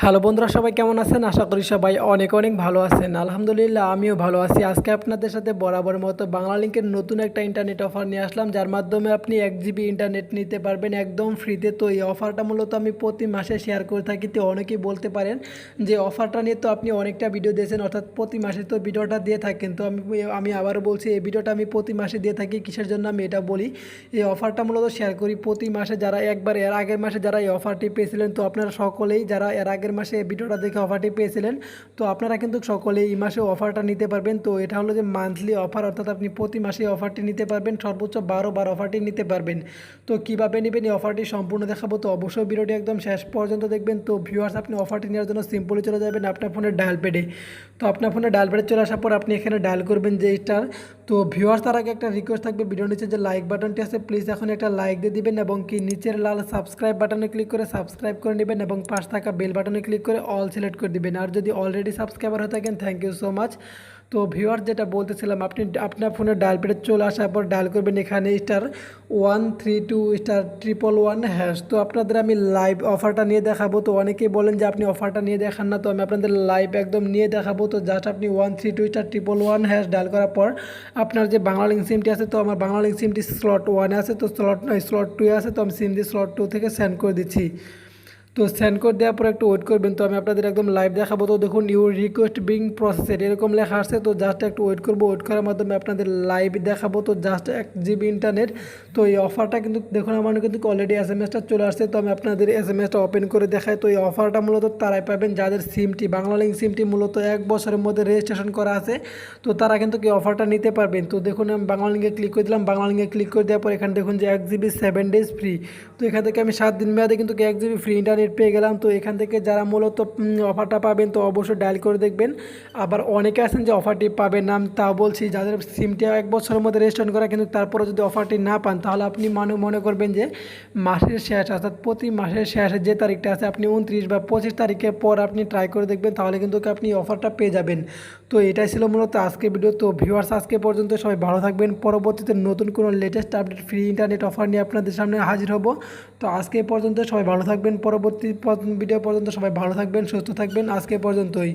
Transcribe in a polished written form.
Hello বন্ধুরা, সবাই কেমন আছেন? আশা করি সবাই অনেক অনেক ভালো আছেন। আলহামদুলিল্লাহ আমিও ভালো আছি। আজকে আপনাদের সাথে বরাবর মতো বাংলালিংকের নতুন একটা ইন্টারনেট অফার নিয়ে আসলাম, যার মাধ্যমে আপনি 1 GB ইন্টারনেট নিতে পারবেন একদম ফ্রিতে। তো এই অফারটা মূলত আমি প্রতি মাসে শেয়ার করে থাকি। তো অনেকেই বলতে পারেন যে অফারটা নিয়ে তো আপনি অনেকটা ভিডিও দিয়েছেন, অর্থাৎ প্রতি মাসে তো ভিডিওটা দিয়ে থাকেন। তো আমি আবারও বলছি, এই ভিডিওটা আমি প্রতি মাসে দিয়ে থাকি। কিসের জন্য আমি এটা বলি, এই অফারটা মূলত শেয়ার করি প্রতি মাসে। যারা একবার এর আগের মাসে যারা এই অফারটি পেয়েছিলেন, তো আপনারা সকলেই যারা এর আগের মাসে ভিডিওটা দেখে অফারটি পেয়েছিলেন, তো আপনারা কিন্তু সকলেই এই মাসে অফারটা নিতে পারবেন। তো এটা হলো যে মান্থলি অফার, অর্থাৎ আপনি প্রতি মাসে অফারটি নিতে পারবেন, সর্বোচ্চ 12 বার অফারটি নিতে পারবেন। তো কীভাবে নেবেন এই অফারটি সম্পূর্ণ দেখাবো, তো অবশ্যই ভিডিওটি একদম শেষ পর্যন্ত দেখবেন। তো ভিউয়ার্স, আপনি অফারটি নেওয়ার জন্য সিম্পলি চলে যাবেন আপনার ফোনের ডায়াল প্যাডে। তো আপনার ফোনে ডায়াল প্যাডে চলে আসার পর আপনি এখানে ডায়াল করবেন যে স্টার। তো ভিউয়ার্স, তার আগে একটা রিকোয়েস্ট থাকবে, ভিডিওর নিচে যে লাইক বাটনটি আছে প্লিজ এখন একটা লাইক দিয়ে দিবেন, এবং কি নিচের লাল সাবস্ক্রাইব বাটনে ক্লিক করে সাবস্ক্রাইব করে নেবেন, এবং পাশ থাকা বেল বাটনে ক্লিক করে অল সিলেক্ট করে দিবেন। আর যদি অলরেডি সাবস্ক্রাইবার হয়ে থাকেন, থ্যাংক ইউ সো মাচ। তো ভিউয়ার, যেটা বলতেছিলাম, আপনি আপনার ফোনে ডায়াল প্যাডে চলে আসার পর ডায়াল করবেন এখানে *132*111#। তো আপনাদের আমি লাইভ অফারটা নিয়ে দেখাবো। তো অনেকেই বলেন যে আপনি অফারটা নিয়ে দেখান না, তো আমি আপনাদের লাইভ একদম নিয়ে দেখাবো। তো জাস্ট আপনি 132*111# ডায়াল করার পর আপনার যে বাংলালিংক সিমটি আছে, তো আমার বাংলালিংক সিমটি স্লট 1 আছে, তো স্লট 2 আছে, তো আমি সিম দিয়ে স্লট 2 থেকে সেন্ড করে দিচ্ছি। তো সেন্ড করে দেওয়ার পর একটু ওয়েট করবেন। তো আমি আপনাদের একদম লাইভ দেখাবো। তো দেখুন, ইউর রিকোয়েস্ট বিং প্রসেসেড এরকম লেখা আসছে। তো জাস্ট একটু ওয়েট করবো, ওয়েট করার মাধ্যমে আপনাদের লাইভ দেখাবো। তো জাস্ট 1 GB ইন্টারনেট। তো এই অফারটা কিন্তু দেখুন, আমার কিন্তু অলরেডি SMS-টা চলে আসছে। তো আমি আপনাদের SMS-টা ওপেন করে দেখাই। তো এই অফারটা মূলত তারাই পাবেন যাদের সিমটি বাংলালিংক সিমটি মূলত 1 বছরের মধ্যে রেজিস্ট্রেশন করা আছে, তো তারা কিন্তু এই অফারটা নিতে পারবেন। তো দেখুন, আমি বাংলালিংকে ক্লিক করে দিলাম। বাংলালিংকে ক্লিক করে দেওয়ার পর এখানে দেখুন যে 1 GB 7 days ফ্রি। তো এখান থেকে আমি 7 দিন মেয়াদে কিন্তু 1 GB ফ্রি ইন্টারনেট পেয়ে গেলাম। তো এখান থেকে যারা মূলত অফারটা পাবেন, তো অবশ্যই ডায়াল করে দেখবেন। আবার অনেকে আছেন যে অফারটি পাবেন না, আমি তাও বলছি, যাদের সিমটি 1 বছরের মধ্যে রেজিস্ট্রেশন করা, কিন্তু তারপরে যদি অফারটি না পান, তাহলে আপনি মনে করবেন যে মাসের শেষ, অর্থাৎ প্রতি মাসের শেষের যে তারিখটা আছে, আপনি 29 বা 25 তারিখের পর আপনি ট্রাই করে দেখবেন, তাহলে কিন্তু আপনি অফারটা পেয়ে যাবেন। তো এটাই ছিল মূলত আজকের ভিডিও। তো ভিউয়ার্স, আজকে পর্যন্ত সবাই ভালো থাকবেন। পরবর্তীতে নতুন কোনো latest update free internet offer নিয়ে আপনাদের সামনে হাজির হব। তো আজকে পর্যন্ত সবাই ভালো থাকবেন। পরবর্তী ভিডিও পর্যন্ত সবাই ভালো থাকবেন, সুস্থ থাকবেন। আজকে পর্যন্তই।